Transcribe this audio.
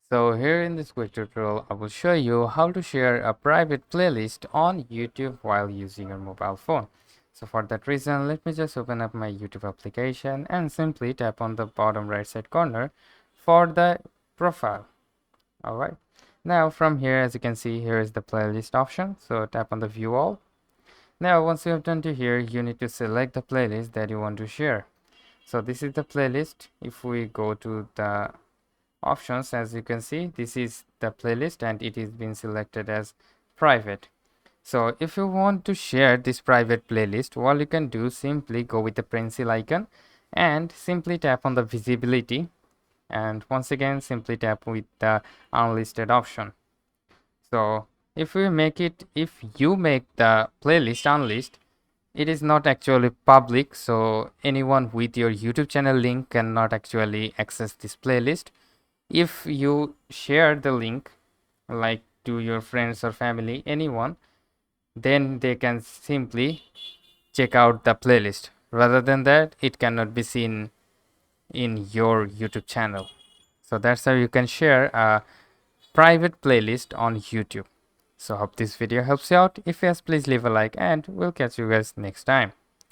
So here in this quick tutorial, I will show you how to share a private playlist on YouTube while using your mobile phone. So for that reason, let me just open up my YouTube application and simply tap on the bottom right side corner for the profile. Alright. Now from here, as you can see, here is the playlist option. So tap on the view all. Now once you have done to here, you need to select the playlist that you want to share. So this is the playlist. If we go to the options, as you can see, this is the playlist and it is been selected as private. So if you want to share this private playlist, what you can do, simply go with the pencil icon and simply tap on the visibility, and once again simply tap with the unlisted option. So if you make the playlist unlisted, it is not actually public, so anyone with your YouTube channel link cannot actually access this playlist. If you share the link like to your friends or family, anyone, then they can simply check out the playlist. Rather than that, it cannot be seen in your YouTube channel. So that's how you can share a private playlist on YouTube. So hope this video helps you out. If yes, please leave a like and we'll catch you guys next time.